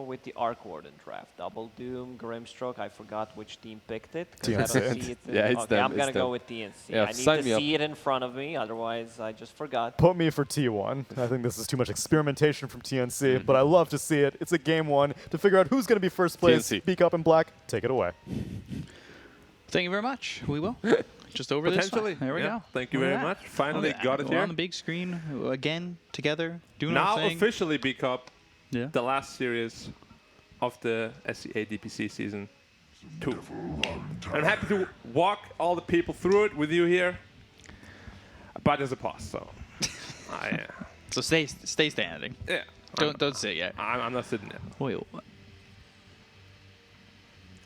with the Arc Warden draft. Double Doom, Grimstroke. I forgot which team picked it. TNC. I don't see it Yeah, it's okay, them, I'm gonna it's go them. with TNC. Yeah, I need sign to me up. see it in front of me, otherwise I just forgot. Put me for T1. I think this is too much experimentation from TNC, but I love to see it. It's a game one to figure out who's going to be first place. TNC. Speak up in black. Take it away. Thank you very much. We will. Just over this Potentially. one. There we Yeah. go. Thank you Look at very that. much. Finally got it We're here. on the big screen again, together, doing Now our thing. officially B Cup, Yeah. the last series of the SCA DPC season 2. I'm happy to walk all the people through it with you here, but there's a pause, so So stay standing. yeah. Don't sit yet. I'm not sitting there. Wait. What?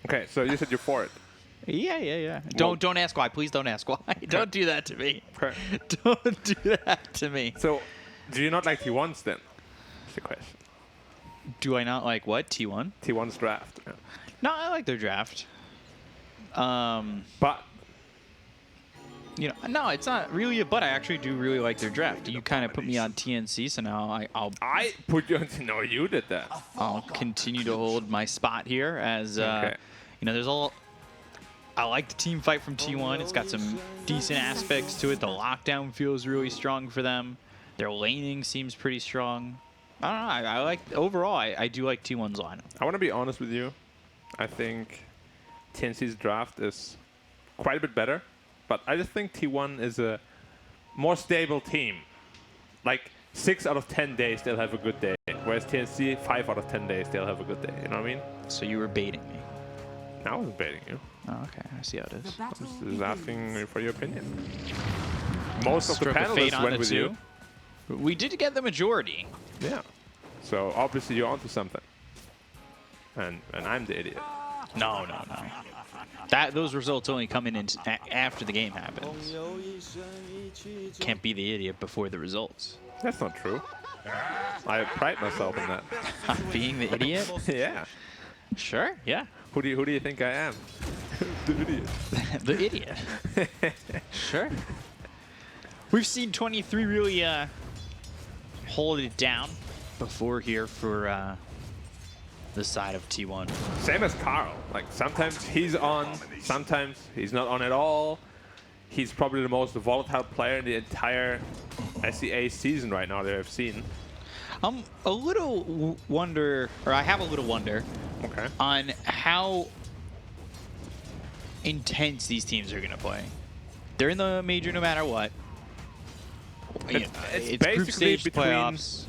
Okay, so you said you're for it. Yeah. Well- Don't ask why. Please don't ask why. Don't do that to me. Okay. Don't do that to me. So, do you not like T1s then? That's the question. Do I not like what? T1? T1's draft. Yeah. No, I like their draft. But You know, no, it's not really a but. I actually do really like their draft. You kind of put me on TNC, so now I put you on. No, you did that. I'll continue to hold my spot here as Okay. you know. There's all. I like the team fight from T1. It's got some decent aspects to it. The lockdown feels really strong for them. Their laning seems pretty strong. I don't know. I like overall. I do like T1's lineup. I want to be honest with you. I think TNC's draft is quite a bit better, but I just think T1 is a more stable team. Like 6 out of 10 days they'll have a good day, whereas TNC 5 out of 10 days they'll have a good day. You know what I mean? So you were baiting me. I wasn't baiting you. Oh, okay. I see how it is. I'm just asking for your opinion. Most of the Stroke of fate panelists on went the with two. you. We did get the majority. Yeah. So obviously you're onto something. And I'm the idiot. No. Those results only come in after the game happens. Can't be the idiot before the results. That's not true. I pride myself in that. Being the idiot? Yeah. Sure, yeah. Who do you think I am? The idiot. The idiot. Sure. We've seen 23 really hold it down before here for the side of T1. Same as Carl. Like sometimes he's on, sometimes he's not on at all. He's probably the most volatile player in the entire SEA season right now that I've seen. A little wonder, or I have a little wonder Okay. on how intense these teams are going to play. They're in the major no matter what. It's It's basically group stage between playoffs.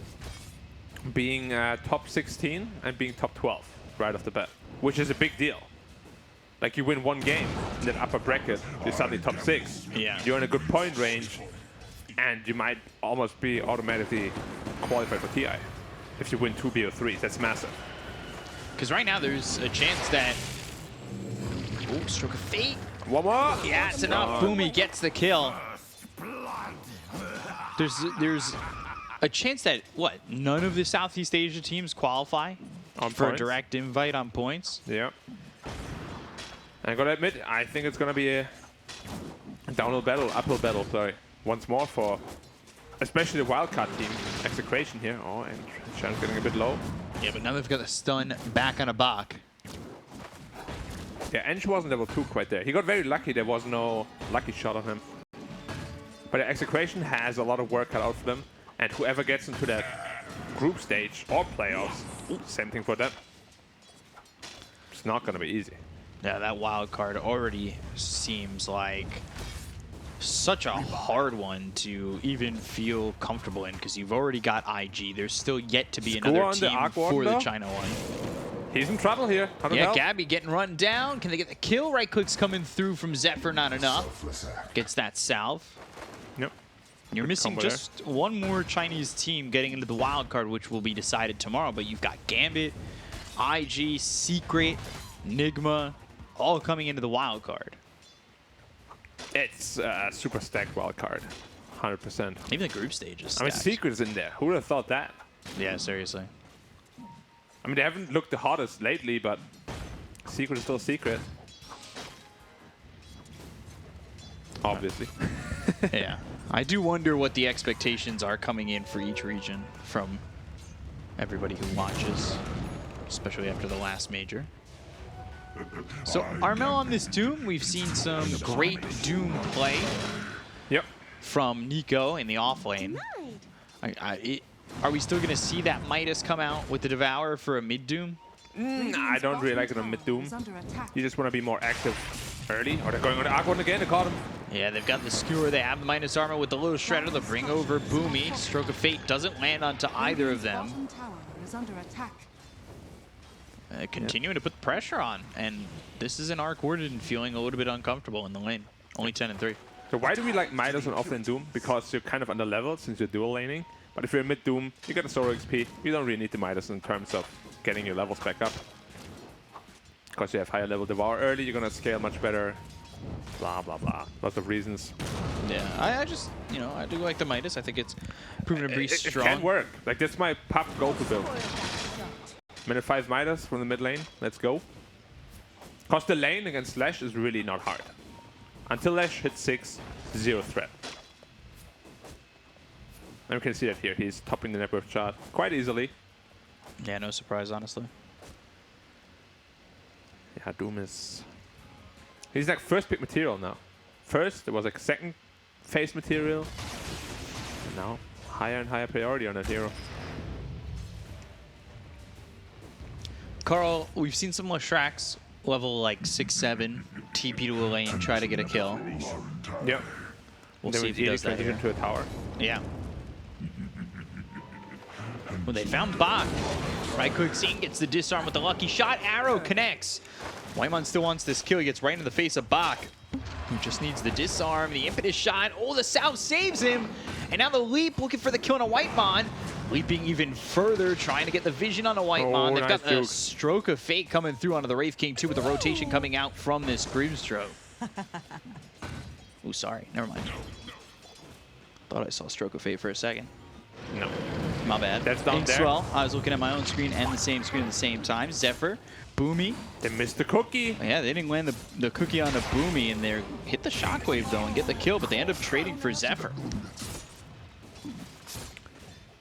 being top 16 and being top 12 right off the bat, which is a big deal. Like you win one game in that upper bracket, you're suddenly top 6. Yeah. You're in a good point range, and you might almost be automatically qualified for TI if you win 2 BO3s. That's massive. Because right now there's a chance that... Oh, stroke of fate. One more. Yeah, it's enough. Boom, he gets the kill. There's a chance that, what, none of the Southeast Asia teams qualify On for points. a direct invite on points? Yeah. I gotta admit, I think it's gonna be a downhill battle, uphill battle, sorry. Once more for especially the wildcard team. Execration here. Oh, and Shan's getting a bit low. Yeah, but now they've got the stun back on a Bach. Yeah, Ench wasn't level 2 quite there. He got very lucky. There was no lucky shot on him. But the Execration has a lot of work cut out for them. And whoever gets into that group stage or playoffs, same thing for them. It's not going to be easy. Yeah, that wild card already seems like such a hard one to even feel comfortable in because you've already got IG. There's still yet to be Score another on the team Aqua for the though? China one. He's in trouble here. Yeah, Gabby getting run down. Can they get the kill? Right click's coming through from Zephyr, not enough. Gets that salve. Yep. You're Good missing combo there. just one more Chinese team getting into the wild card, which will be decided tomorrow. But you've got Gambit, IG, Secret, Nigma, all coming into the wild card. It's a super stacked wild card. 100%. Even the group stage is I mean, stacked. Secret is in there. Who would have thought that? Yeah, seriously. I mean, they haven't looked the hottest lately, but Secret is still Secret. Obviously. Yeah. I do wonder what the expectations are coming in for each region from everybody who watches. especially after the last major. So Armel on this Doom, we've seen some great Doom play Yep. from Nico in the off lane. Are we still going to see that Midas come out with the Devour for a mid Doom? I don't really like it on mid Doom. You just want to be more active early. Or they're going on the Arc one again, they caught him. Yeah, they've got the Skewer, they have the Midas armor with the little Shredder, they'll bring over Boomy. Stroke of Fate doesn't land onto either of them. Continuing to put pressure on, and this is an Arc Warden feeling a little bit uncomfortable in the lane. Only 10 and 3. So why do we like Midas on offlane Doom? Because you're kind of under level since you're dual laning. But if you're mid Doom, you get a solo XP. You don't really need the Midas in terms of getting your levels back up. Because you have higher level Devour early, you're gonna scale much better. Blah blah blah. Lots of reasons. Yeah, I just, you know, I do like the Midas. I think it's proven to be It strong. can work. Like that's my pop go-to build. Minute 5 Midas from the mid lane. Let's go. Because the lane against Lash is really not hard. Until Lash hits 6, 0 threat. And we can see that here. He's topping the net worth chart quite easily. Yeah, no surprise, honestly. Yeah, Doom is... He's like first pick material now. First, there was like second phase material. And now, higher and higher priority on that hero. Carl, we've seen some Lashraks level like 6-7, TP to a lane, try to get a kill. Yep. We'll see if he does that here. into a tower. Yeah. When they found Bach, right quick scene gets the disarm with the lucky shot. Arrow connects. Whitemon still wants this kill. He gets right into the face of Bach, who just needs the disarm, the impetus shot. Oh, the South saves him. And now the Leap looking for the kill on a Whitemon. Leaping even further, trying to get the vision on a Whitemon. Oh, They've nice got the juke. Stroke of Fate coming through onto the Wraith King too, with the rotation coming out from this Grimstroke. Oh, sorry. Never mind. Thought I saw Stroke of Fate for a second. No. My bad. That's down there. Inkswell, I was looking at my own screen and the same screen at the same time. Zephyr, Boomy. They missed the cookie. Yeah, they didn't land the cookie on the Boomy, and they hit the Shockwave though and get the kill, but they end up trading for Zephyr.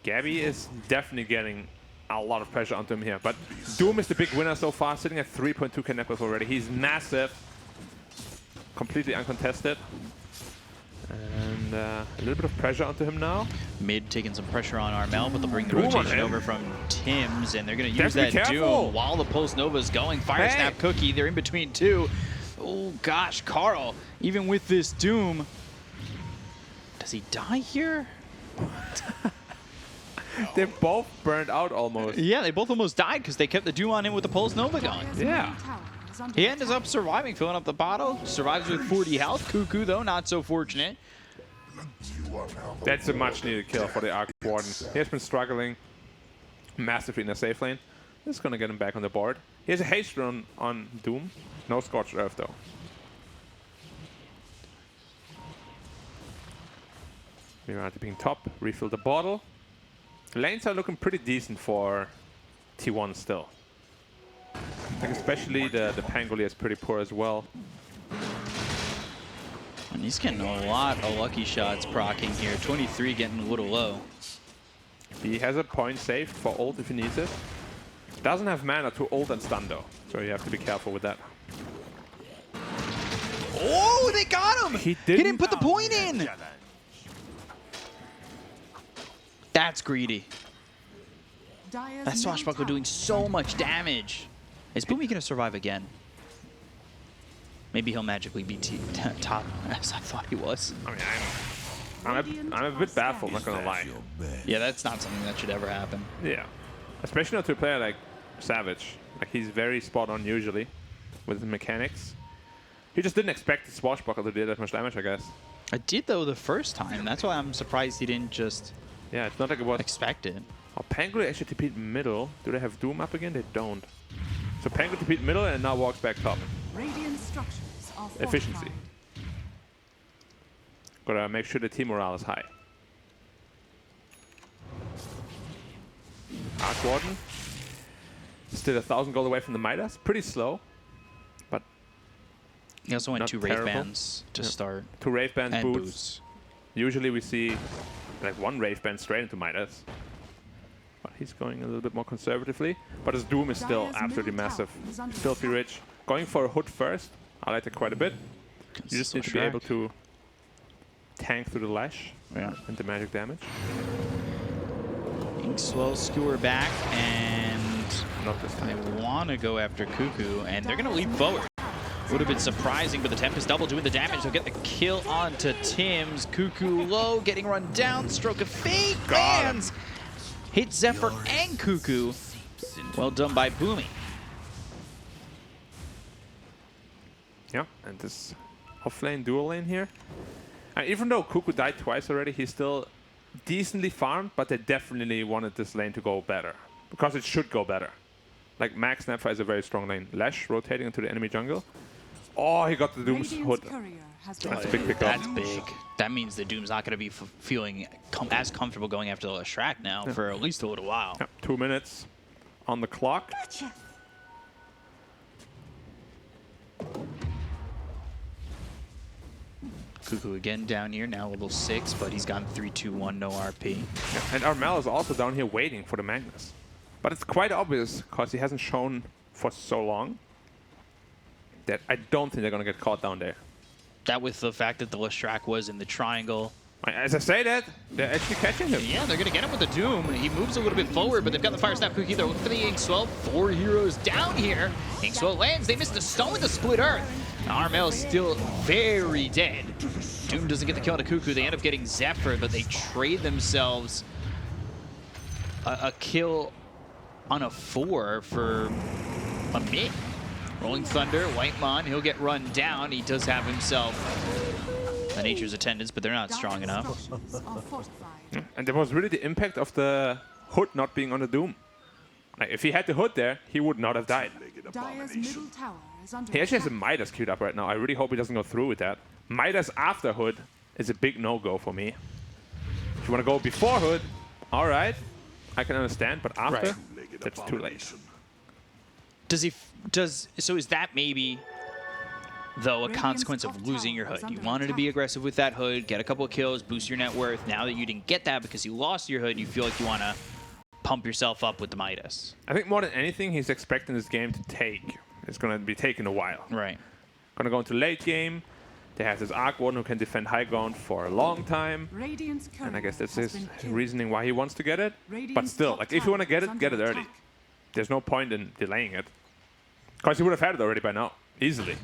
Gabby is definitely getting a lot of pressure onto him here. But Doom is the big winner so far, sitting at 3.2k net worth already. He's massive. Completely uncontested. And a little bit of pressure onto him now. Mid taking some pressure on Armel, but they'll bring the Doom on rotation him. over from Tim's, and they're going to use Definitely that careful. Doom while the Pulse Nova's going. Fire Hey. Snap Cookie, they're in between two. Oh gosh, Carl, even with this Doom, does he die here? They're both burned out almost. Yeah, they both almost died because they kept the Doom on him with the Pulse Nova going. Yeah. He ends up surviving, filling up the bottle. Survives with 40 health. Cuckoo, though, not so fortunate. That's a much needed kill for the Arc Warden. He has been struggling massively in the safe lane. This is going to get him back on the board. He has a haste run on Doom. No Scorched Earth, though. We're at being top. Refill the bottle. Lanes are looking pretty decent for T1 still. Like especially the Pangolier is pretty poor as well. And he's getting a lot of lucky shots proccing here. 23 getting a little low. He has a point saved for ult if he needs it. Doesn't have mana to ult and stun though, so you have to be careful with that. Oh, they got him! He didn't put the point in! That's greedy. That Swashbuckler doing so much damage. Is Boomy going to survive again? Maybe he'll magically be top, as I thought he was. I mean, I'm a bit baffled, not gonna lie. Yeah, that's not something that should ever happen. Yeah. Especially not to a player like Savage. Like, he's very spot on usually with his mechanics. He just didn't expect the Swashbuckler to do that much damage, I guess. I did, though, the first time. That's why I'm surprised he didn't just Yeah, it's not like it was... expect it. Oh, Pangolier actually TP'd middle. Do they have Doom up again? They don't. So Pangolier TP'd middle and now walks back top. Radiant structures are Efficiency. Gotta make sure the team morale is high. Arc Warden. Still 1,000 gold away from the Midas. Pretty slow. But He also went Not 2 Wraith terrible. Bands to start. 2 Wraith Band And boots. boots. Usually we see like 1 Wraith Band straight into Midas. But He's going a little bit more conservatively, but his Doom is still Dire's absolutely middle massive. tower is under Filthy attack. rich. Going for a hood first. I like that quite a bit. You just need to be able to tank through the lash and the magic damage. Inkswell skewer back, and Not this I time. want to go after Cuckoo, and they're going to leap forward. Would have been surprising, but the Tempest double doing the damage. They'll get the kill onto Tim's. Cuckoo low, getting run down. Stroke of Fate lands. Hit Zephyr and Cuckoo. Well done by Boomy. Yeah, and this off-lane dual lane here. And even though Cuckoo died twice already, he's still decently farmed, but they definitely wanted this lane to go better. Because it should go better. Like, Max Snapfire is a very strong lane. Lash rotating into the enemy jungle. Oh, he got the Doom's Radiant's hood. courier has been That's a big pickup. That's big. That means the Doom's not going to be feeling as comfortable going after the Shrek now for at least a little while. Yeah, 2 minutes on the clock. Cuckoo again down here, now level 6, but he's gone 3-2-1, no RP. Yeah, and Armel is also down here waiting for the Magnus. But it's quite obvious, because he hasn't shown for so long, that I don't think they're going to get caught down there. That with the fact that the Leshrac was in the triangle. As I say that, they're actually catching him. Yeah, they're going to get him with the Doom. He moves a little bit forward, but they've got the Fire Snap Cookie. They're looking for the Inkswell. 4 heroes down here. Inkswell lands. They missed the stone with the Split Earth. Armel's still very dead. Doom doesn't get the kill on a Cuckoo. They end up getting Zephyr, but they trade themselves a kill on a 4 for a mid. Rolling Thunder, Whitemon, he'll get run down. He does have himself a Nature's Attendance, but they're not strong enough. Structures are fortified. And there was really the impact of the hood not being on the Doom. Like, if he had the hood there, he would not have died. Dire's middle tower is under He actually has a attack. Midas queued up right now. I really hope he doesn't go through with that. Midas after hood is a big no-go for me. If you want to go before hood, all right, I can understand, but after, that's too late. So is that maybe, though, a consequence of losing your hood? You wanted to be aggressive with that hood, get a couple of kills, boost your net worth. Now that you didn't get that because you lost your hood, you feel like you want to pump yourself up with the Midas. I think more than anything, he's expecting this game to take. It's going to be taking a while. Right. Going to go into late game. They have this Arc Warden who can defend high ground for a long time. Radiant's courier And I guess that's has his been killed. reasoning why he wants to get it. But Radiant's still, top like, if you want to tower get is it, get it under early. attack. There's no point in delaying it. Because he would have had it already by now. Easily.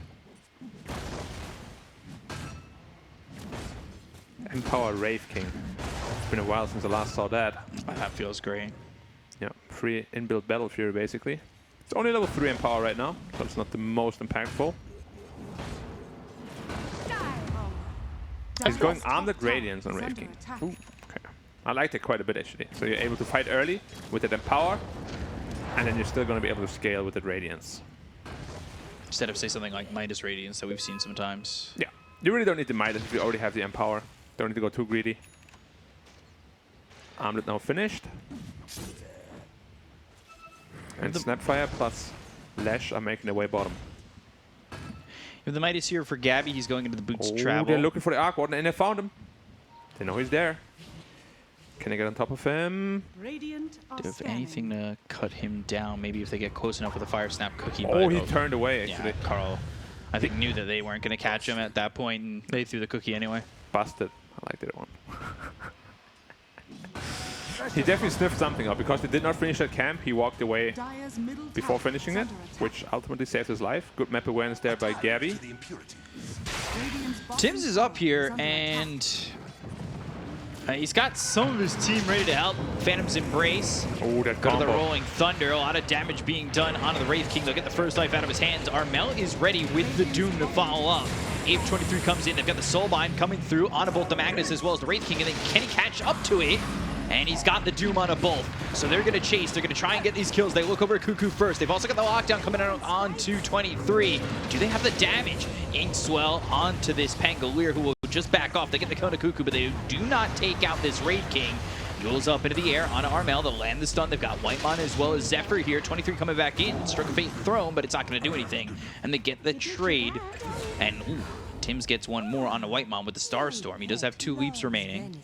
Empower Wraith King. It's been a while since I last saw that. That feels great. Yeah, free inbuilt Battle Fury, basically. It's only level 3 Empower right now, so it's not the most impactful. He's going Armed Radiance on Wraith King. Ooh, okay. I liked it quite a bit, actually. So you're able to fight early with that Empower, and then you're still going to be able to scale with that Radiance. Instead of, say, something like Midas Radiance that we've seen sometimes. Yeah, you really don't need the Midas if you already have the Empower. Don't need to go too greedy. Armlet now finished. And Snapfire plus Lash are making their way bottom. If the Midas here for Gabby, he's going into the Boots Oh, Travel. they're looking for the Arc Warden, and they found him. They know he's there. Can they get on top of him? Radiant are Do you have scanning. anything to cut him down? Maybe if they get close enough with a Fire Snap Cookie. Oh, but- he turned away, actually. Yeah, Carl, I think, knew that they weren't going to catch him at that point, and they threw the cookie anyway. Busted. I liked that one. He definitely sniffed something up, because they did not finish that camp. He walked away Dire's middle before tower finishing is it, under attack. which ultimately saved his life. Good map awareness there by Gabby. Radiant's bottom Tim's is up tower here, is under and attack. he's got some of his team ready to help. Phantom's Embrace. Oh, that Go to the combo. Rolling Thunder. A lot of damage being done onto the Wraith King. They'll get the first life out of his hands. Armel is ready with the Doom to follow up. Ape 23 comes in. They've got the Soulbind coming through on both the Magnus as well as the Wraith King. And then can he catch up to it? And he's got the Doom on a both. So they're going to chase. They're going to try and get these kills. They look over at Cuckoo first. They've also got the lockdown coming out on to 23. Do they have the damage? Inkswell onto this Pangolier, who will just back off. They get the Kona Cuckoo, but they do not take out this Wraith King. Yule's up into the air on Armel. They'll land the stun. They've got Whitemon as well as Zephyr here. 23 coming back in. Stroke of Fate thrown, but it's not going to do anything. And they get the trade. And ooh, Tim's gets one more on the Whitemon with the Starstorm. He does have 2 leaps remaining.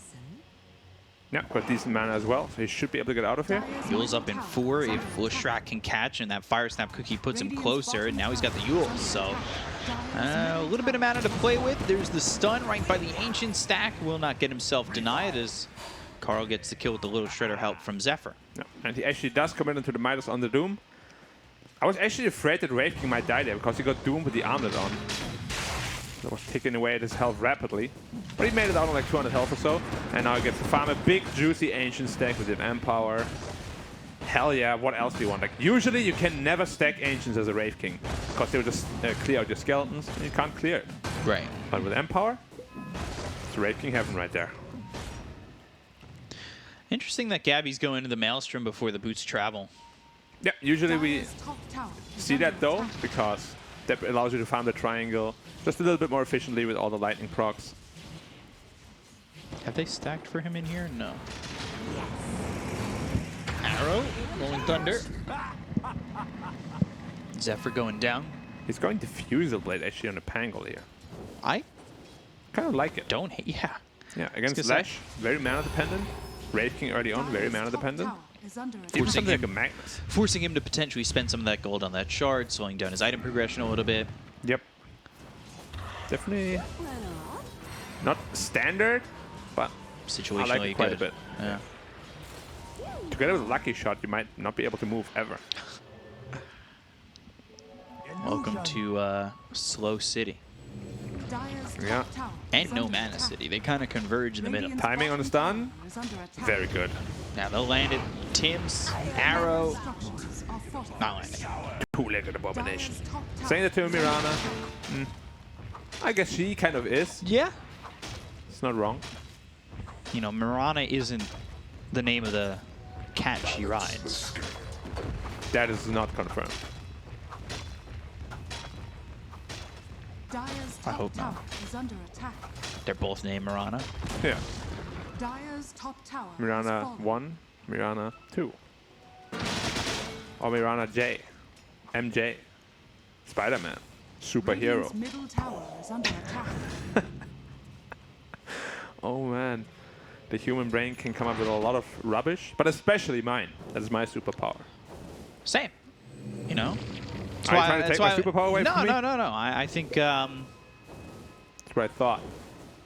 Yeah, got decent mana as well, so he should be able to get out of here. Dire's Yule's middle up in tower 4 is if under Lishrak attack. can catch, and that Fire Snap cookie puts him Radiant's closer, bottom and now he's got the tower is Yule. under So attack. Dire's a middle little bit of tower mana to play with. There's the stun right by the Ancient stack. Will not get himself denied as Carl gets the kill with the little Shredder help from Zephyr. No. And he actually does commit into the Midas on the Doom. I was actually afraid that Wraith King might die there because he got Doom with the armlet on. That was ticking away at his health rapidly. But he made it out on like 200 health or so. And now he gets to farm a big, juicy Ancient stack with his Empower. Hell yeah, what else do you want? Like, usually you can never stack Ancients as a Wraith King because they will just clear out your skeletons and you can't clear it. Right. But with Empower, it's Wraith King heaven right there. Interesting that Gabby's going into the Maelstrom before the boots travel. Yeah, usually we Dire's top tower is see under that though, attack. because that allows you to farm the triangle just a little bit more efficiently with all the lightning procs. Have they stacked for him in here? No. Arrow, Rolling Thunder. Zephyr going down. He's going Diffusal Blade actually on the Pangle here. I Kind of like it. don't hate. Yeah. Yeah, against gonna say- Slash, very mana dependent. Wraith King early on, very Dire's mana top dependent. tower is under attack. Even Forcing something like him- a Magnus. Forcing him to potentially spend some of that gold on that shard, slowing down his item progression a little bit. Yep. Definitely not standard, but Situationally I like it quite good. a bit. Yeah. Together with Lucky Shot, you might not be able to move ever. Welcome to Slow City. Dire's top Yeah. tower And is No under Mana attack. City. They kind of converge in the middle. Radiant's Timing on the bottom stun, tower is under attack. very good. Now they'll land it. Tim's, Arrow, Structures are fortified. not landing. Two-legged abomination. Dire's top tower Saying that to is under Mirana, attack. I guess she kind of is. Yeah. It's not wrong. You know, Mirana isn't the name of the cat she rides. That is not confirmed. Dire's I top hope not. tower is under attack. They're both named Mirana. Yeah. Dire's top tower has Mirana fallen. 1, Mirana 2. Or Mirana J. MJ. Spider-Man. Superhero. Radiant's middle tower is under attack. Oh man. The human brain can come up with a lot of rubbish, but especially mine. That is my superpower. Same. You know? That's Are you trying to take my superpower away no, from me? No, no, no. I think, That's what I thought.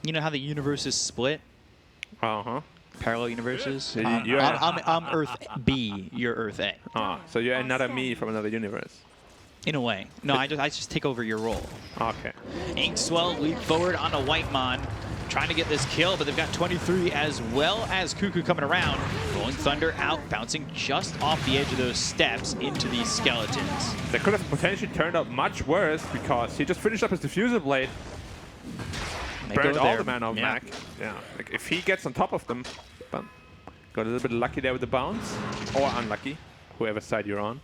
you know how the universe is split? Uh-huh. Parallel universes? So I'm Earth B, you're Earth A. Ah, so you're another me from another universe. In a way. No, I just take over your role. Okay. Inkswell leap forward on a Whitemon, trying to get this kill, but they've got 23 as well as Cuckoo coming around. Rolling Thunder out, bouncing just off the edge of those steps into these skeletons. That could have potentially turned out much worse because he just finished up his diffuser blade, They burned go all there. the mana of Yeah. Mac. Yeah. Like if he gets on top of them, but got a little bit lucky there with the bounce, or unlucky, whoever side you're on.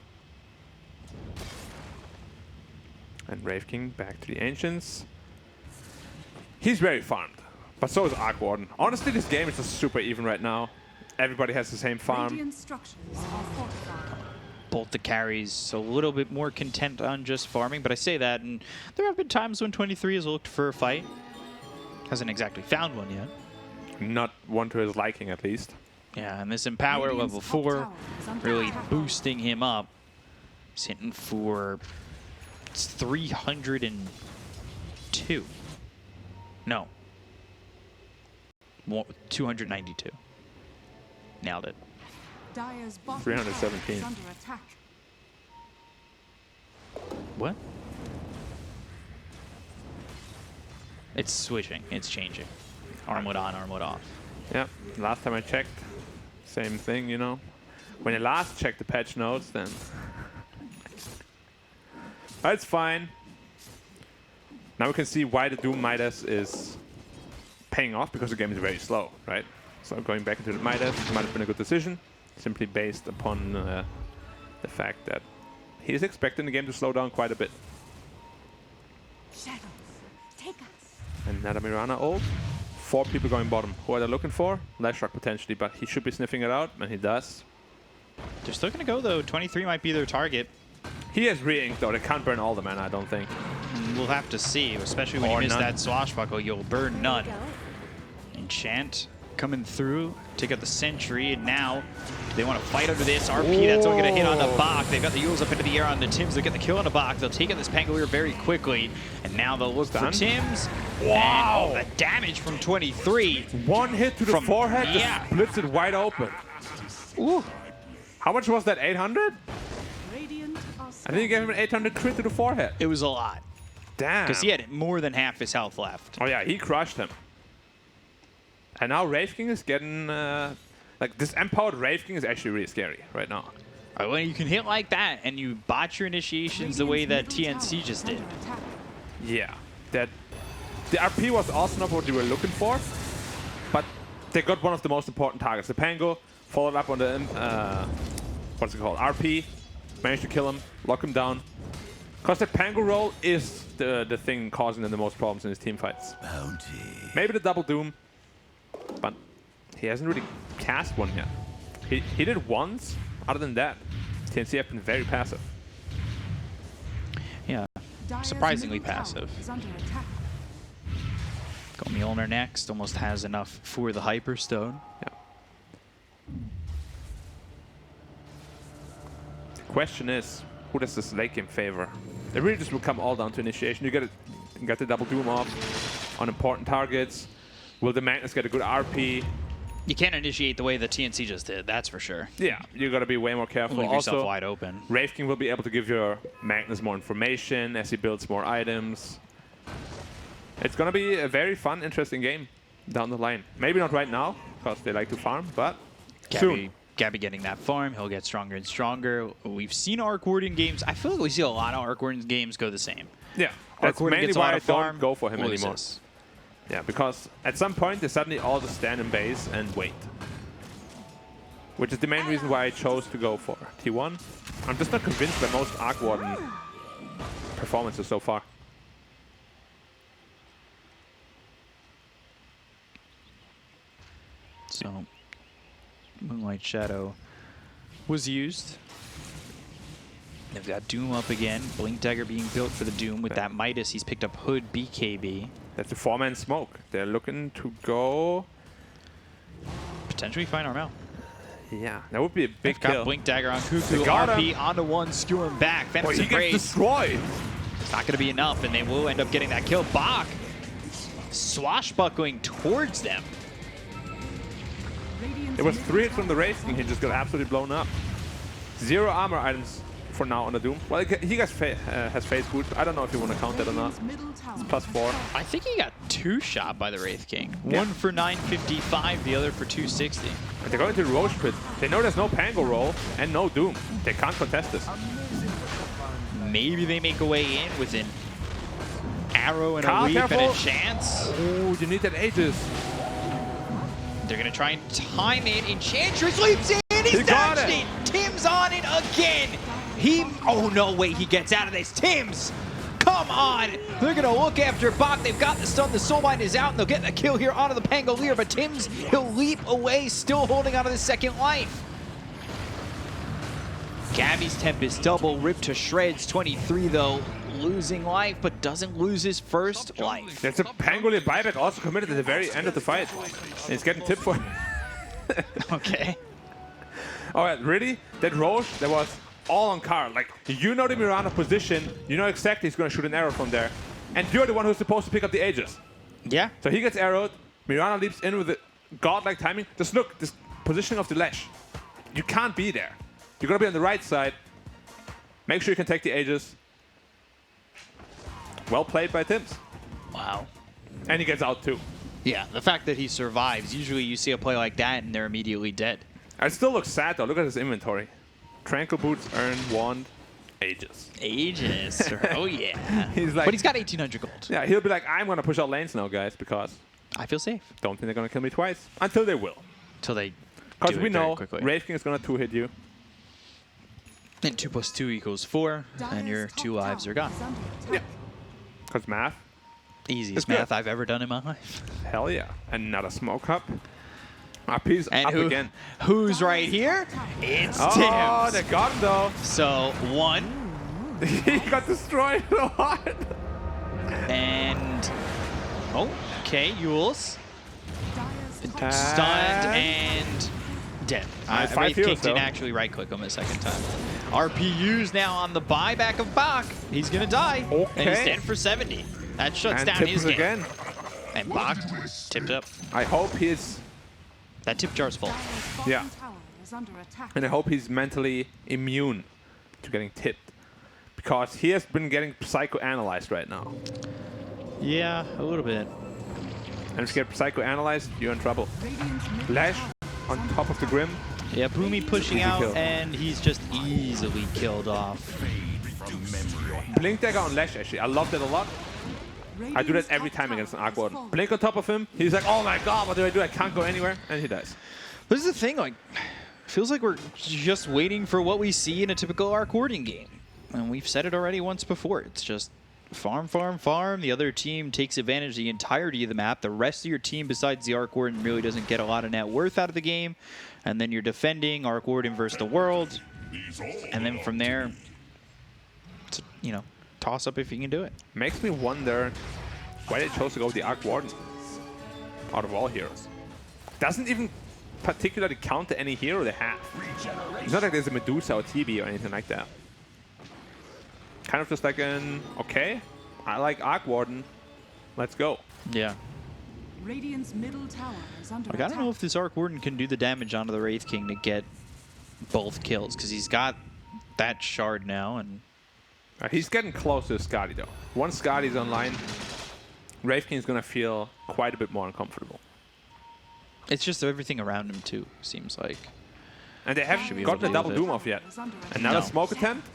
And Wraith King back to the Ancients. He's very farmed, but so is Arc Warden. Honestly, this game is just super even right now. Everybody has the same farm. Radiant structures are fortified. Both the carries a little bit more content on just farming, but I say that, and there have been times when 23 has looked for a fight. Hasn't exactly found one yet. Not one to his liking, at least. Yeah, and this Empower Radiant's level top 4 tower is under really attack. boosting him up. He's hitting for 302. No. 292. Nailed it. Dire's bottom 317. tower is under attack. What? It's switching. It's changing. Armwood on, armwood off. Yeah, last time I checked, same thing, you know. When you last checked the patch notes, then that's fine. Now we can see why the Doom Midas is paying off, because the game is very slow, right? So going back into the Midas might have been a good decision, simply based upon the fact that he is expecting the game to slow down quite a bit. Shadows, take us. And another Mirana ult. 4 people going bottom. Who are they looking for? Lashrock potentially, but he should be sniffing it out, and he does. They're still going to go, though. 23 might be their target. He has re-ink, though. They can't burn all the mana, I don't think. We'll have to see, especially when Or you miss none. that swashbuckle. You'll burn none. Enchant. coming through, take out the Sentry, and now they want to fight under this RP. That's only going to hit on the Bach. They've got the Yules up into the air on the Tims. They'll get the kill on the Bach. They'll take out this Pangolier very quickly, and now they'll look for Tims. Wow. And the damage from 23. One hit to the forehead yeah. just splits it wide open. Ooh. How much was that, 800? Radiant are I think you gave him an 800 crit to the forehead. It was a lot, Damn. because he had more than half his health left. Oh yeah, he crushed him. And now Wraith King is getting... like, this empowered Wraith King is actually really scary right now. When you can hit like that, and you botch your initiations the way that TNC just did. Yeah. That the RP was also not what they were looking for, but they got one of the most important targets. The Pango followed up on the... what's it called? RP. Managed to kill him, lock him down. Because the Pango roll is the thing causing them the most problems in his team fights. Maybe the double Doom, but he hasn't really cast one yet. He did once. Other than that, TNC have been very passive. Yeah, surprisingly passive. Got Mjolnir next, almost has enough for the Hyperstone. Yeah. The question is, who does this late game favor? It really just will come all down to initiation. You get the double Doom off on important targets. Will the Magnus get a good RP? You can't initiate the way the TNC just did, that's for sure. Yeah, you got to be way more careful. Leave yourself Also, wide open. Wraith King will be able to give your Magnus more information as he builds more items. It's going to be a very fun, interesting game down the line. Maybe not right now, because they like to farm, but soon. Gabby getting that farm, he'll get stronger and stronger. We've seen Arc Warden games. I feel like we see a lot of Arc Warden games go the same. Yeah, Arc that's Warden mainly gets a lot why I of farm, don't go for him anymore. loses. Yeah, because at some point they suddenly all just stand in base and wait. Which is the main reason why I chose to go for T1. I'm just not convinced by most Arc Warden performances so far. So, Moonlight Shadow was used. They've got Doom up again. Blink Dagger being built for the Doom. With that Midas, he's picked up Hood, BKB. That's a 4-man smoke. They're looking to go... Potentially find Armel. Yeah, that would be a big Got kill. Blink Dagger on Cuckoo. got RP onto one, skewer him back. Boy, Phantom's he gets Embrace. destroyed. It's not going to be enough, and they will end up getting that kill. Bach swashbuckling towards them. It was 3 hits from the Wraith King. He just got absolutely blown up. 0 armor items for now on the Doom. Well, he has face boot. I don't know if you want to count that or not. It's +4. I think he got 2 shot by the Wraith King. Yeah. One for 955, the other for 260. And they're going to the Roche Pit. They know there's no Pango roll and no Doom. They can't contest this. Maybe they make a way in with an arrow and Carl, a leap and careful. a chance. Oh, you need that Aegis. They're going to try and time it. Enchantress leaps in. He's He got dodged it. it. Tim's on it again. Oh, no way. He gets out of this. Tim's. Come on. They're going to look after Bach. They've got the stun. The Soulbind is out, and they'll get the kill here onto the Pangolier. But Tim's, he'll leap away, still holding onto the second life. Gabby's Tempest double ripped to shreds. 23, though, losing life, but doesn't lose his first life. There's a Pangolier buyback also committed at the very end of the fight. And he's getting tipped for Okay. All right, really? That Roche, that was all on Carl. Like, you know the Miranda position. You know exactly he's going to shoot an arrow from there. And you're the one who's supposed to pick up the Aegis. Yeah. So he gets arrowed. Miranda leaps in with the godlike timing. Just look, this positioning of the Lash. You can't be there. You're going to be on the right side. Make sure you can take the Aegis. Well played by Tims. Wow. And he gets out too. Yeah, the fact that he survives. Usually you see a play like that and they're immediately dead. It still looks sad though. Look at his inventory. Tranquil Boots, Urn, Wand, Aegis. Aegis. Oh, yeah. He's like, But he's got 1,800 gold. yeah, he'll be like, I'm going to push out lanes now, guys, because I feel safe. don't think they're going to kill me twice. Until they will. Until they Because do we it very know quickly. Wraith King is going to 2-hit you. And 2 + 2 = 4, and your 2 lives are gone. Yeah. Because math. Easiest It's good. math I've ever done in my life. Hell yeah. Another smoke up. RP's And up again. who's right here? It's Oh, they Tim's. got him though. So 1 He got destroyed so hard. and okay, Yules Stunned and dead. Nice 5 Wraith King heroes, though. didn't actually right-click him a second time. RPU's now on the buyback of Bach. He's going to die. And he's Okay. dead for 70. That shuts And down tips his game. again. And Bach tipped up. I hope he's That tip jar's full. Dire's bottom Yeah. tower is under attack. and I hope he's mentally immune to getting tipped, because he has been getting psychoanalyzed right now. Yeah, a little bit. And if you get psychoanalyzed, you're in trouble. Radiant's middle Lash tower on top of the Grim. Yeah, Boomy pushing Easy out, kill. and he's just easily killed off. Blink dagger on Lash, actually. I love that a lot. I do that Radiant's every top time tower against an has Arc Warden. fallen. Blink on top of him. He's like, oh my god, what do I do? I can't go anywhere. And he dies. This is the thing, like, feels like we're just waiting for what we see in a typical Arc Warden game. And we've said it already once before. It's just farm, farm, farm. The other team takes advantage of the entirety of the map. The rest of your team, besides the Arc Warden, really doesn't get a lot of net worth out of the game. And then you're defending Arc Warden versus the world. And then from there, it's, you know, toss up if you can do it. Makes Makes me wonder why they chose to go with the Arc Warden out of all heroes. Doesn't even particularly counter any hero they have. It's not like there's a Medusa or TB or anything like that. Kind of just like an, okay, I like Arc Warden, let's go. Yeah. Radiant's middle tower is under Like, I attack. don't know if this Arc Warden can do the damage onto the Wraith King to get both kills, because he's got that shard now, and He's getting close to Skadi though. Once Skadi's online, Wraith King's gonna feel quite a bit more uncomfortable. it's just everything around him too, seems like. And they haven't Should be able gotten to a deal double with it. Doom off yet. Is under attack. Another No. smoke attempt,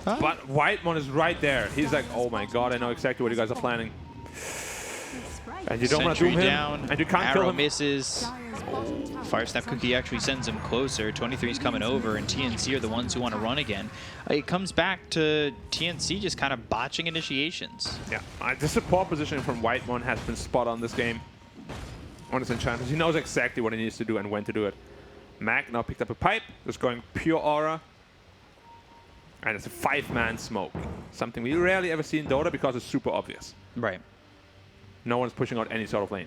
but White one is right there. He's like, oh my god, I know exactly what you guys are planning. And you don't want to Sentry doom him, down, and you can't arrow kill him. misses. Dire's bottom tower Fire is Snap under Cookie actually sends him closer. 23's coming over, and TNC are the ones who want to run again. It comes back to TNC just kind of botching initiations. Yeah, the support positioning from White one has been spot on this game. On his enchantments, he knows exactly what he needs to do and when to do it. Mag now picked up a pipe, just going pure aura. And it's a 5-man smoke. Something we rarely ever see in Dota because it's super obvious. Right. No one's pushing out any sort of lane.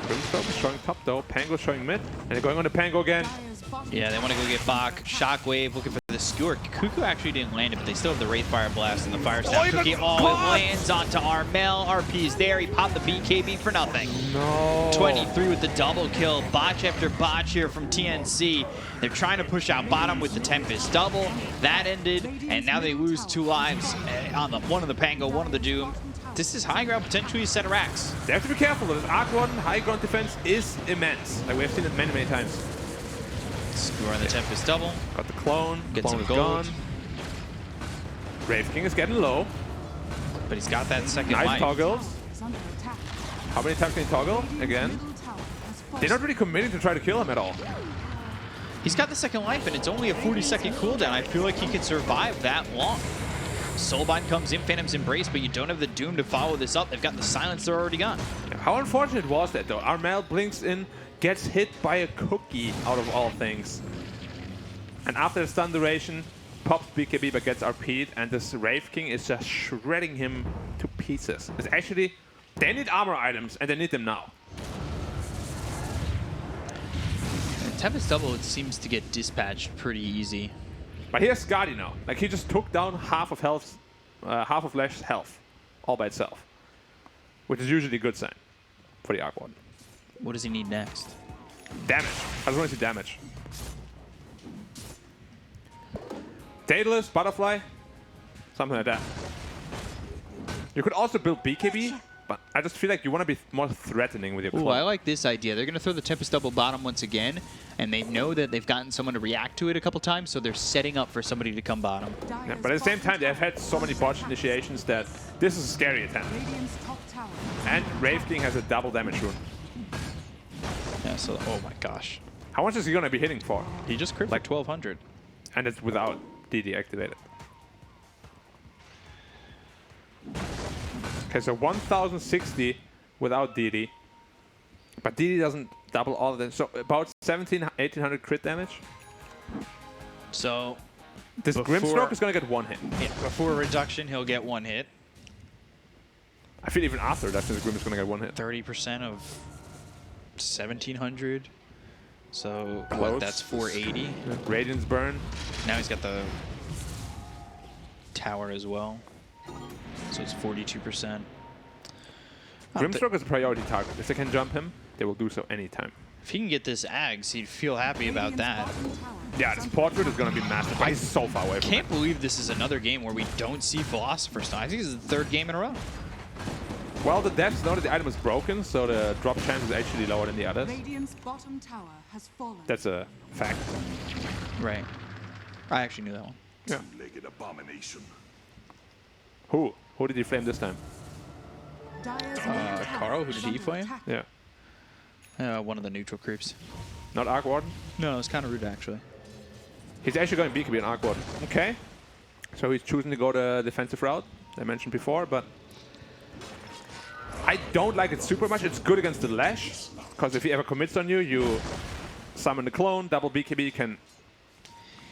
Grimstroke is showing top though, Pango showing mid, and they're going on the Pango again. Dire's bottom Yeah, they want to go get Bach. Shockwave looking for the skewer. Cuckoo actually didn't land it, but they still have the Wraith Fire Blast and the Fire Snap he got Cookie. Oh, caught! it lands onto Armel. RP's there. He popped the BKB for nothing. No. 23 with the double kill. Botch after botch here from TNC. They're trying to push out bottom with the Tempest double. That ended, and now they lose 2 lives on the one of the Pango, one of the Doom. This is high ground, potentially a set of racks. They have to be careful. This Arc Warden high ground defense is immense. Like we have seen it many, many times. Skewer on the Tempest double. Got the clone. Get Clone some is gold. gone. Wraith King is getting low. But he's got that second Nice life. toggles. is under attack. How many times can he toggle? Radiant's Again. middle tower has fallen. They're not really committing to try to kill him at all. He's got the second life, and it's only a 40-second cooldown. I feel like he could survive that long. Soulbind comes in, Phantom's Embrace, but you don't have the Doom to follow this up. They've got the Silencer already gone. How unfortunate was that though? Armel blinks in, gets hit by a cookie out of all things. And after the stun duration, pops BKB but gets RP'd, and this Wraith King is just shredding him to pieces. It's actually, they need armor items and they need them now. And Tempest double, it seems to get dispatched pretty easy. But here's Skadi now. Like he just took down half of Lash's health, all by itself. Which is usually a good sign for the Arc Warden. What does he need next? Damage. I just want to see damage. Daedalus, Butterfly, something like that. You could also build BKB, but I just feel like you want to be more threatening with your Ooh, clone. I like this idea. They're going to throw the Tempest double bottom once again, and they know that they've gotten someone to react to it a couple times, so they're setting up for somebody to come bottom. Dire's Yeah, but at the same bottom time, they have tower had so many botched initiations that this is a scary attempt. Radiant's top tower is And under Wraith King has a double damage rune. Yeah, so, oh my gosh. How much is he going to be hitting for? He just crit like 1,200. And it's without DD activated. Okay, so 1060 without DD. But DD doesn't double all of them. So about 1800 crit damage. So, This Before- Grimstroke is going to get 1 hit. yeah, before reduction, he'll get 1 hit. I feel even after that, since Grim is gonna get one hit. 30% of 1,700. So Close. what? That's 480. Yeah. Radiance burn. Now he's got the tower as well. So it's 42%. Grimstroke is a priority target. If they can jump him, they will do so anytime. If he can get this Ags, he'd feel happy about that. Yeah, this portrait is going to be massive, but he's so far away from Can't believe this is another game where we don't see Philosopher's Stone. I think this is the third game in a row. Well, the devs know that the item is broken, so the drop chance is actually lower than the others. Radiant's bottom tower has fallen. That's a fact. Right. I actually knew that one. Yeah. Two-legged abomination. Who did he flame this time? Carl, who did he flame? Yeah. One of the neutral creeps. Not Arc Warden? No, it's kind of rude, actually. He's actually going BKB and Arc Warden. Okay. So he's choosing to go the defensive route, I mentioned before, but I don't like it super much. It's good against the Lash, because if he ever commits on you, you summon the clone, double BKB, can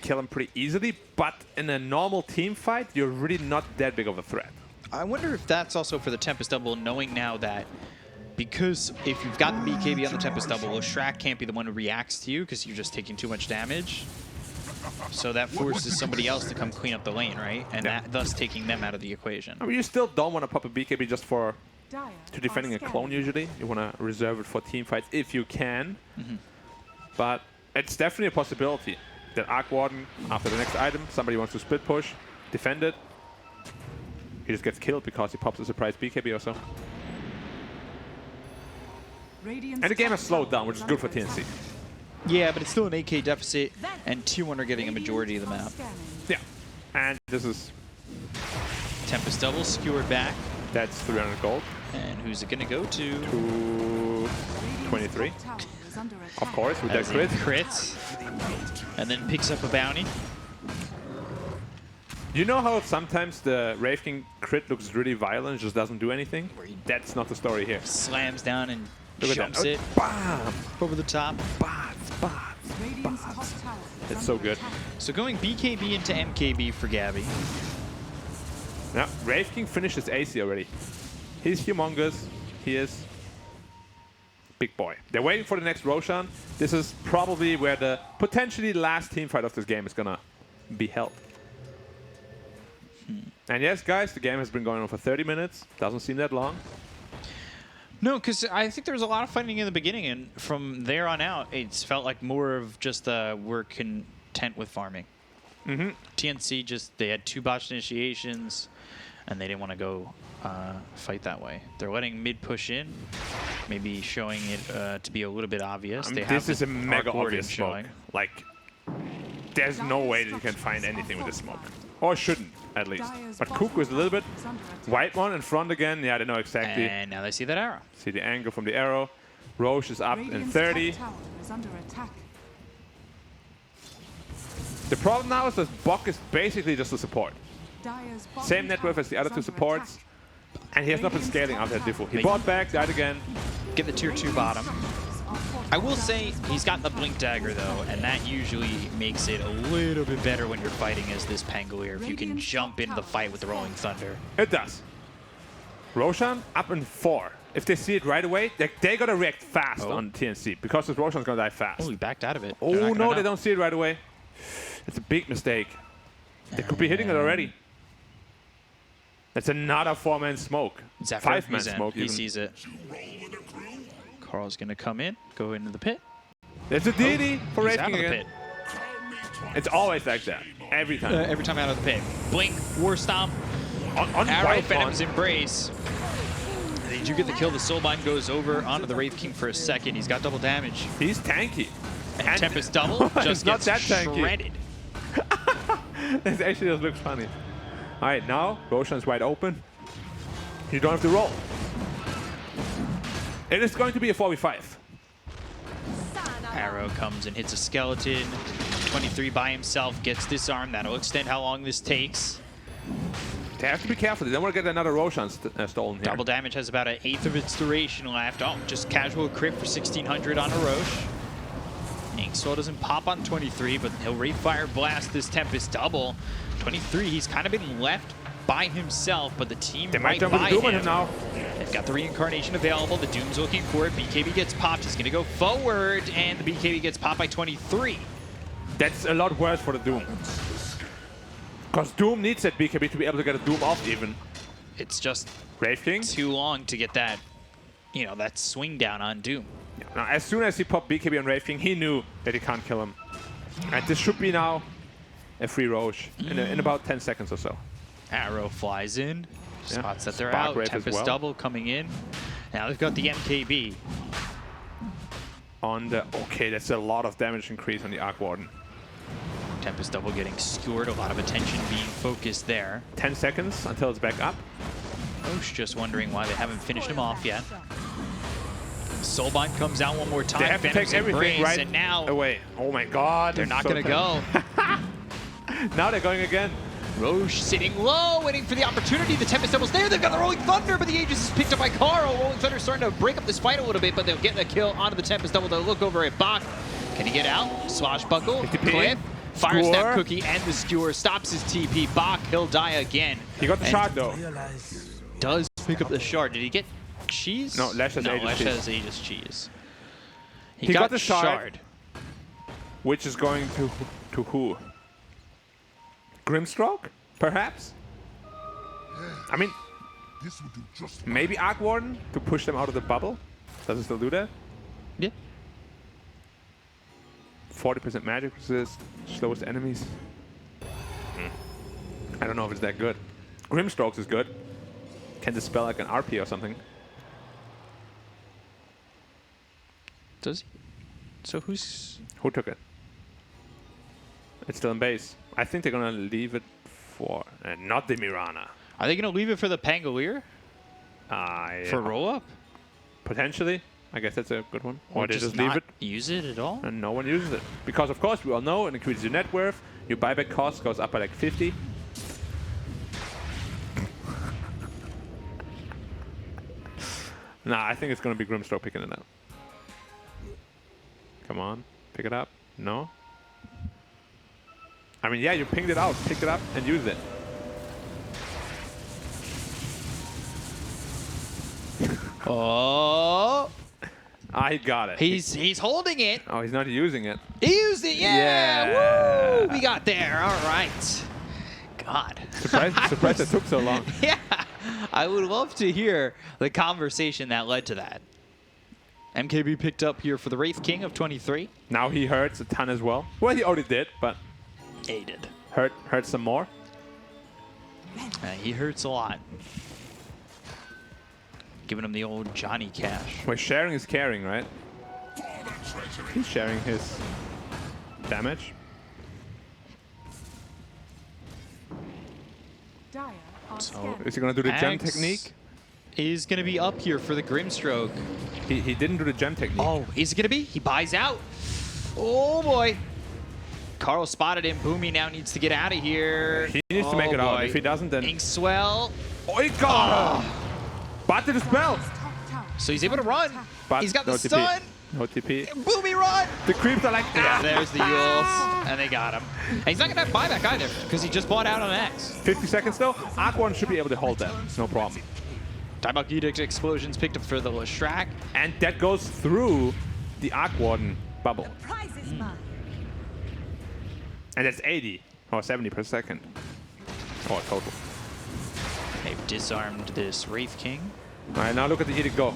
kill him pretty easily, but in a normal team fight, you're really not that big of a threat. I wonder if that's also for the Tempest Double, knowing now that because if you've got the BKB on the Tempest Double, Shrek can't be the one who reacts to you because you're just taking too much damage. So that forces somebody else to come clean up the lane, right? And that thus taking them out of the equation. I mean, you still don't want to pop a BKB just to defending a clone usually. You want to reserve it for team fights if you can. But it's definitely a possibility that Arc Warden, after the next item, somebody wants to split push, defend it. He just gets killed because he pops a surprise BKB or so. And the game has slowed down, which is good for TNC. Yeah, but it's still an AK deficit, and T1 are getting a majority of the map. Yeah. And this is... Tempest Double skewered back. That's 300 gold. And who's it going to go to? To 23. Of course, with that crit. Crits. And then picks up a bounty. You know how sometimes the Wraith King crit looks really violent, just doesn't do anything? That's not the story here. Slams down and Look jumps at that. it Bam! over the top. It's so good. So going BKB into MKB for Gabby. Now, Wraith King finished his AC already. He's humongous. He is big boy. They're waiting for the next Roshan. This is probably where the potentially last team fight of this game is gonna be held. And yes, guys, the game has been going on for 30 minutes. Doesn't seem that long. No, because I think there was a lot of fighting in the beginning, and from there on out, it's felt like more of just we're content with farming. TNC just, they had 2 botched initiations, and they didn't want to go fight that way. They're letting mid push in, maybe showing it to be a little bit obvious. This is a mega obvious smoke. Like, there's no way that you can find anything with this smoke. Or shouldn't, at least. But Kuku is a little bit white one in front again. Yeah, they know exactly. And now they see that arrow. See the angle from the arrow. Roche is up in 30. The problem now is that Bok is basically just a support. Same net worth as the other 2 supports. And he has not been scaling after that Diffu. He bought back, died again. Get the tier 2 bottom. I will say he's got the Blink Dagger though, and that usually makes it a little bit better when you're fighting as this Pangolier, if you can jump into the fight with the Rolling Thunder. It does. Roshan up in 4. If they see it right away, they gotta react fast on TNC, because this Roshan's gonna die fast. Oh, he backed out of it. Oh no, they don't see it right away. It's a big mistake. They could be hitting it already. That's another 4-man smoke. 5-man smoke. He sees it. Carl's gonna come in, go into the pit. There's a DD for He's out Wraith of King the again. pit. It's always like that. Every time. Every time out of the pit. Blink, War Stomp, on Arrow, White Venom's Bond. Embrace. They do get the kill. The Soulbind goes over onto the Wraith King for a second. He's got double damage. He's tanky. And Tempest Double just not gets that tanky. shredded. This actually does look funny. All right, now Roshan's wide open. You don't have to roll. It is going to be a 4v5. Arrow comes and hits a skeleton. 23 by himself gets disarmed. That'll extend how long this takes. They have to be careful. They don't want to get another Roshan stolen here. Double damage has about an 1/8 of its duration left. Oh, just casual crit for 1600 on a Roche. Inksaw doesn't pop on 23, but he'll Wraith Fire Blast this Tempest Double. 23, he's kind of been left by himself, but the team They right might jump with by the Doom on him. him now. They've got the reincarnation available. The Doom's looking for it. BKB gets popped. He's going to go forward, and the BKB gets popped by 23. That's a lot worse for the Doom. Because Doom needs that BKB to be able to get a Doom off even. It's just Wraith King. too long to get that, you know, that swing down on Doom. Now, as soon as he popped BKB on Wraith King, he knew that he can't kill him. And this should be now a free Roche in about 10 seconds or so. Arrow flies in, Yeah. spots that they're Spark out. Wraith as Tempest well. double coming in. Now they've got the MKB. On the okay, that's a lot of damage increase on the Arc Warden. Tempest double getting skewered. A lot of attention being focused there. 10 seconds until it's back up. Roche just wondering why they haven't finished him off yet. Soulbind comes out one more time. They have to Venom's take everything embrace, right and now away. Oh my god. they're it's not so going to tense. go. Now they're going again. Roche sitting low, waiting for the opportunity. The Tempest Double's there. They've got the Rolling Thunder, but the Aegis is picked up by Carl. Rolling Thunder starting to break up this fight a little bit, but they'll get the kill onto the Tempest Double. They'll look over at Bach. Can he get out? Swashbuckle, 50p. Cliff, Fire Skewer. Snap Cookie, and the Skewer stops his TP. Bach, he'll die again. He got the And shard though. Does pick up the shard. Did he get cheese? No, Lash has Aegis Lash cheese. has Aegis cheese. He got the shard. Which is going to who? Grimstroke? Perhaps? I mean, maybe Arc Warden to push them out of the bubble? Does it still do that? Yeah. 40% magic resist, slowest enemies. I don't know if it's that good. Grimstrokes is good. Can dispel like an RP or something. Does he? So who's... Who took it? It's still in base. I think they're gonna leave it for not the Mirana. Are they going to leave it for the Pangolier? For roll-up? Potentially. I guess that's a good one. Or they just not leave it use it at all? and no one uses it. Because of course we all know it increases your net worth, your buyback cost goes up by like 50. Nah, I think it's gonna be Grimstroke picking it up. Come on, pick it up. No? I mean, yeah, you pinged it out. Pick it up and use it. Oh, He got it. he's holding it. Oh, he's not using it. He used it. Yeah. Yeah. Woo! We got there. All right. God. Surprised it took so long. Yeah. I would love to hear the conversation that led to that. MKB picked up here for the Wraith King of 23. Now he hurts a ton as well. Well, he already did, but Aided. hurt some more. He hurts a lot. Giving him the old Johnny Cash. Wait, sharing is caring, right? He's sharing his damage. Dire are So, scanned. Is he gonna do the gem Axe technique? is going to be up here for the Grimstroke. He didn't do the gem technique. Oh, is it going to be? He buys out. Oh, boy. Carl spotted him. Boomy now needs to get out of here. He needs to make it out. boy. If he doesn't, then Inkswell. oh, he got her. But the spell. Top tower. So he's able to run. But He's got the no TP. stun. No TP. Boomy run. The creeps are like, Yeah, ah. there's the Yules. And they got him. And he's not going to have buyback either because he just bought out on X. 50 seconds though. Arc Warden should be able to hold that. No problem. Timeout Edict Explosions picked up for the Lestrak. And that goes through the Arc Warden bubble. Prize is mine. And that's 80 or 70 per second. Oh, total. They've disarmed this Wraith King. All right, now look at the Edict go.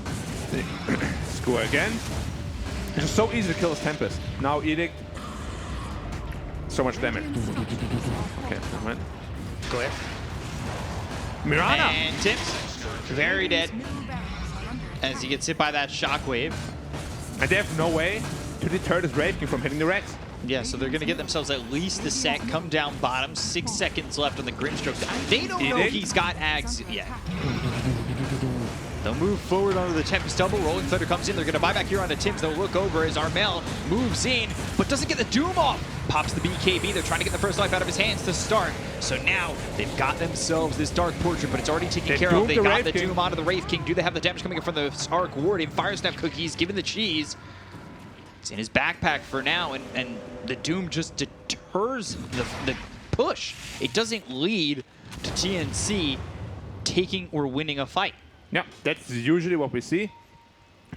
Score again. It's just so easy to kill his Tempest. Now Edict. So much damage. Okay, never mind. Glyph. Mirana! And Tips. Very dead as he gets hit by that shockwave. And they have no way to deter this Wraith King from hitting the Rex. Yeah, so they're going to get themselves at least a set, come down bottom. 6 seconds left on the Grimstroke. They don't know Edict? he's got Ags yet. They'll move forward onto the Tempest double. Rolling Thunder comes in. They're going to buy back here onto Tims. They'll look over as Armel moves in, but doesn't get the Doom off. Pops the BKB. They're trying to get the first life out of his hands to start. So now they've got themselves this Dark Portrait, but it's already taken They care of. doomed They the got Wraith the King. Doom onto the Wraith King. Do they have the damage coming in from the Arc Warden? Fire Snap Cookies given the cheese. It's in his backpack for now, and the Doom just deters the push. It doesn't lead to TNC taking or winning a fight. Yeah, that's usually what we see.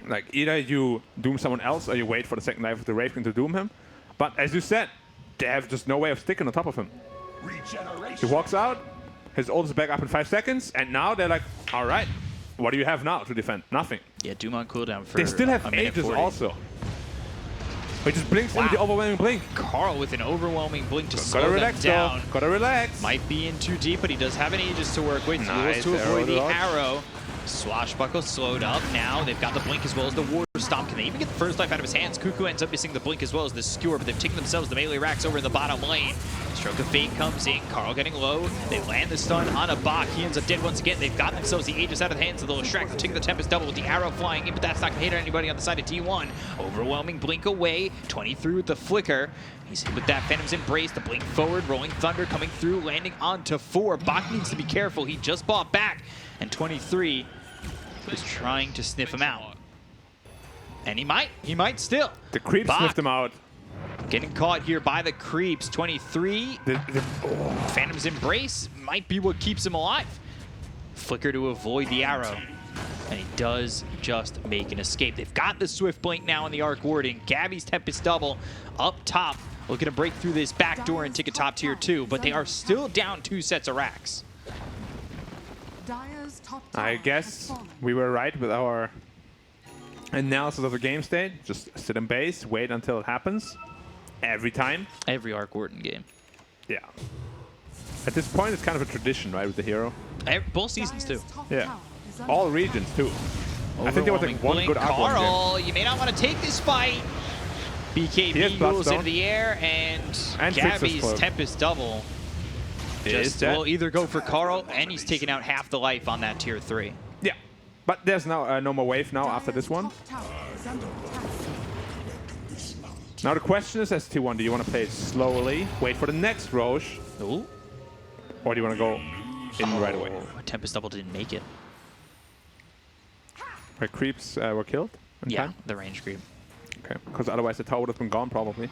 Like, either you doom someone else or you wait for the second life of the Wraith King to doom him. But as you said, they have just no way of sticking on top of him. He walks out, his ult is back up in 5 seconds, and now they're like, all right, what do you have now to defend? Nothing. Yeah, doom on cooldown for They still have a minute Aegis 40. also. He just blinks in with the overwhelming blink. Carl with an overwhelming blink to Gotta slow them relax, down. though. Gotta relax. Might be in too deep, but he does have an Aegis to work with. Nice Heals to avoid the dodge. arrow. Swashbuckle slowed up. Now they've got the blink as well as the war stomp. Can they even get the first life out of his hands? Cuckoo ends up missing the blink as well as the skewer, but they've taken themselves the melee racks over in the bottom lane. Stroke of Fate comes in. Carl getting low. They land the stun on a Bach. He ends up dead once again. They've got themselves the Aegis out of the hands of the Leshrac. They're taking the Tempest double with the arrow flying in, but that's not going to hit anybody on the side of T1. Overwhelming blink away. 23 with the flicker. He's hit with that Phantom's Embrace. The blink forward. Rolling Thunder coming through, landing onto 4. Bach needs to be careful. He just bought back. And 23 is trying to sniff him out. And he might still. The creeps Bach sniffed him out. getting caught here by the creeps. 23. Phantom's Embrace might be what keeps him alive. Flicker to avoid the arrow. And he does just make an escape. They've got the Swift Blink now in the Arc Warding. Gabby's Tempest double up top. Looking to break through this back door and take a top tier 2, but they are still down 2 sets of racks. Dire's top tower I has guess fallen. we were right with our analysis of the game state. Just sit in base, wait until it happens. Every time. Every Arc Warden game. Yeah. At this point, it's kind of a tradition, right, with the hero? Both seasons too. Dire's top Yeah. tower is under All regions, too. I think there was like one good Arc Warden game. Carl, you may not want to take this fight. He BKB has goes Bloodstone. into the air, and And Fixer's Gabby's Cloak. Tempest double Is just that- will either go for Carl, and he's taking out half the life on that tier 3. Yeah. But there's now no more wave now after this one. Top tower is under attack. Now the question is, as T1, do you want to play it slowly, wait for the next Roche, Ooh. or do you want to go in right away? Tempest double didn't make it. Where creeps were killed in Yeah, time? the range creep. Okay, because otherwise the tower would have been gone probably.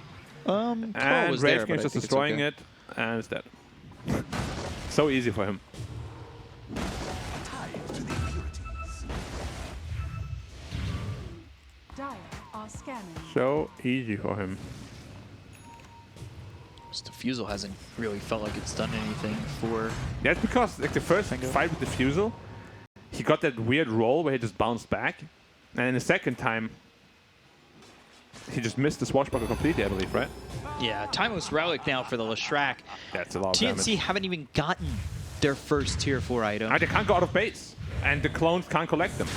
Carl And was there, Wraith but King I just think it's destroying okay. it, and it's dead. So easy for him. Dire are scanning. So easy for him. Just Diffusal hasn't really felt like it's done anything for... That's because like the first fight with Diffusal, he got that weird roll where he just bounced back, and then the second time, he just missed the swashbuckle completely, I believe, right? Yeah, Timeless Relic now for the Leshrac. That's a lot of TNC damage. haven't even gotten their first tier 4 item. And they can't go out of base, and the clones can't collect them.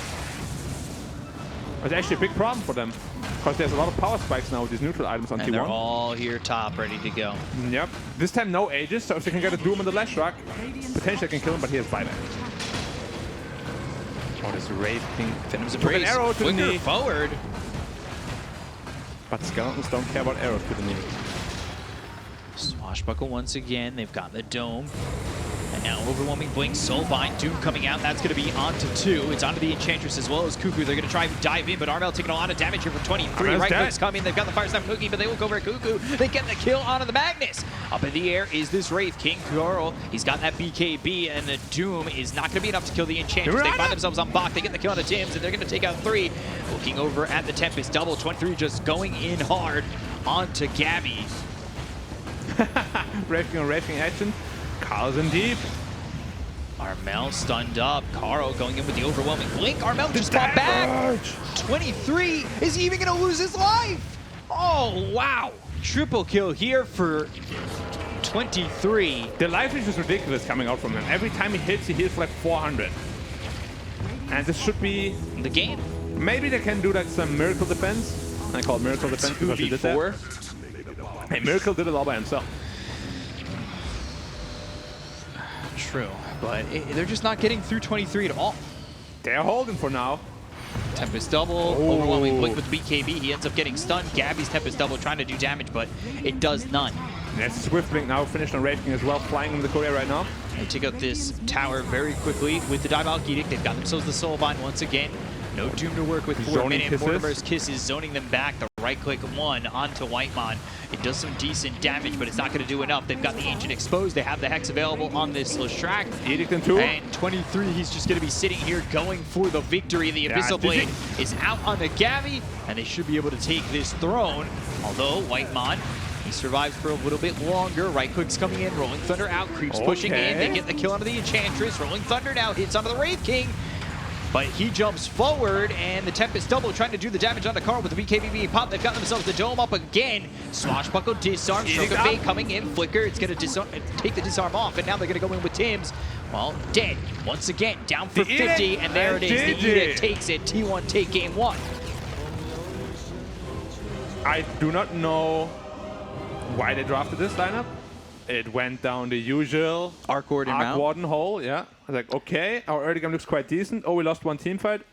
It's actually a big problem for them, because there's a lot of power spikes now with these neutral items on And T1. they're all here top, ready to go. Yep. This time no Aegis, so if they can get a Doom on the Leshrac, potentially they can kill him, but he has buyback. Oh, this Wraith King. Phantom's Took an Embrace, arrow to the flicker knee. forward. But Skeletons don't care about arrows to the knee. Swashbuckle once again. They've got the dome. And now Overwhelming Blink, Soulbind, Doom coming out. That's going to be onto 2. It's onto the Enchantress as well as Cuckoo. They're going to try and dive in, but Armel taking a lot of damage here for 23. Armel's Right dead. clicks coming. They've got the Fire Snap Cookie, but they look over at Cuckoo. They get the kill onto the Magnus. Up in the air is this Wraith King. Carl, he's got that BKB, and the Doom is not going to be enough to kill the Enchantress. They find themselves on Bach. They get the kill on the Tims, and they're going to take out 3. Looking over at the Tempest double. 23 just going in hard onto Gabby. Wraith King on Wraith King action. Carl's in deep. Armel stunned up. Carl going in with the Overwhelming Blink. Armel just bought back. 23. Is he even going to lose his life? Oh, wow. Triple kill here for 23. The life is just ridiculous coming out from him. Every time he hits, he heals for like 400. And this should be... The game. Maybe they can do like some miracle defense. I call it miracle defense because he did that. 2v4. Hey, Miracle did it all by himself. True. But they're just not getting through 23 at all. They're holding for now. Tempest double, Overwhelming Blink with BKB. He ends up getting stunned. Gabby's Tempest double trying to do damage, but it does none. There's Swift Blink now finished on Wraith King as well, flying in the Korea right now. They take out this tower very quickly with the Diabolic Edict. They've got themselves the Soulbind once again. No Doom to work with for a Zoning minute. kisses. Mortimer's Kisses zoning them back. The right-click one onto Whitemon. It does some decent damage, but it's not going to do enough. They've got the Ancient exposed. They have the Hex available on this Leshrac. Edict in 2. And 23, he's just going to be sitting here going for the victory. The Abyssal Blade is out on the Gavi, and they should be able to take this throne. Although Whitemon, he survives for a little bit longer. Right click's coming in, Rolling Thunder out, Creeps pushing in. They get the kill onto the Enchantress. Rolling Thunder now hits onto the Wraith King. But he jumps forward, and the Tempest double trying to do the damage on the car with the BKB pop. They've got themselves the dome up again. Swashbuckle, disarm, Stroke of Fate coming in. Flicker, it's going to take the disarm off, and now they're going to go in with Tim's. Well, dead. Once again, down for 50, and there it is. The Edict takes it. T1 take game 1. I do not know why they drafted this lineup. It went down the usual Arc Warden hole, yeah. I was like, okay, our early game looks quite decent. Oh, we lost one team fight.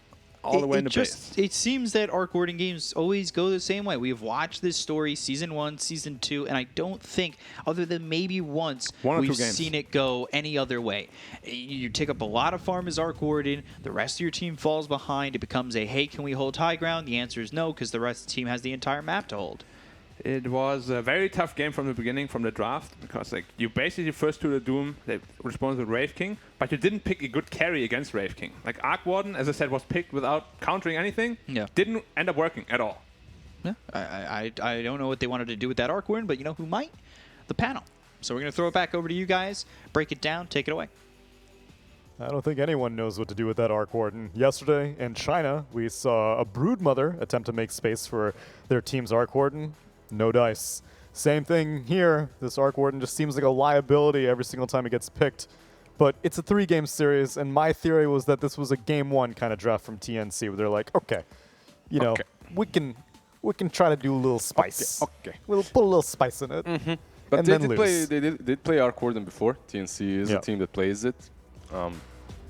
All the way in the base. It seems that Arc Warden games always go the same way. We've watched this story Season 1, Season 2, and I don't think, other than maybe once, we've seen it go any other way. You take up a lot of farm as Arc Warden, the rest of your team falls behind, it becomes a, hey, can we hold high ground? The answer is no, because the rest of the team has the entire map to hold. It was a very tough game from the beginning, from the draft, because like you basically first to the Doom, they responded with Wraith King, but you didn't pick a good carry against Wraith King. Like Arc Warden, as I said, was picked without countering anything. Yeah. Didn't end up working at all. Yeah, I don't know what they wanted to do with that Arc Warden, but you know who might? The panel. So we're going to throw it back over to you guys, break it down, take it away. I don't think anyone knows what to do with that Arc Warden. Yesterday in China, we saw a Broodmother attempt to make space for their team's Arc Warden. No dice. Same thing here. This Arc Warden just seems like a liability every single time it gets picked. But it's a 3-game series, and my theory was that this was a game 1 kind of draft from TNC, where they're like, okay, you know, we can try to do a little spice. Okay. We'll put a little spice in it. But and they then did lose. play. They did play Arc Warden before. TNC is a team that plays it. I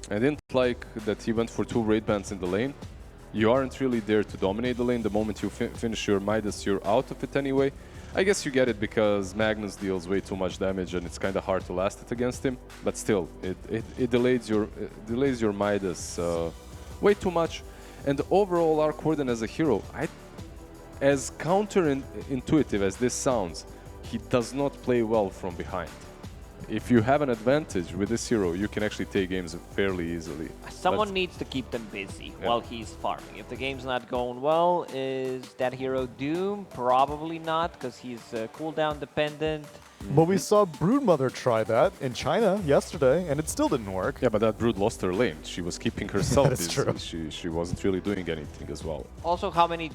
didn't like that he went for 2 raid bans in the lane. You aren't really there to dominate the lane. The moment you finish your Midas, you're out of it anyway. I guess you get it because Magnus deals way too much damage and it's kind of hard to last it against him. But still, it delays your Midas way too much. And overall, Arc Warden as a hero, as counterintuitive as this sounds, he does not play well from behind. If you have an advantage with this hero, you can actually take games fairly easily. Someone needs to keep them busy while he's farming. If the game's not going well, is that hero Doom? Probably not, because he's cooldown dependent. But we saw Broodmother try that in China yesterday, and it still didn't work. Yeah, but that Brood lost her lane. She was keeping herself That is busy. true. She wasn't really doing anything as well. Also, how many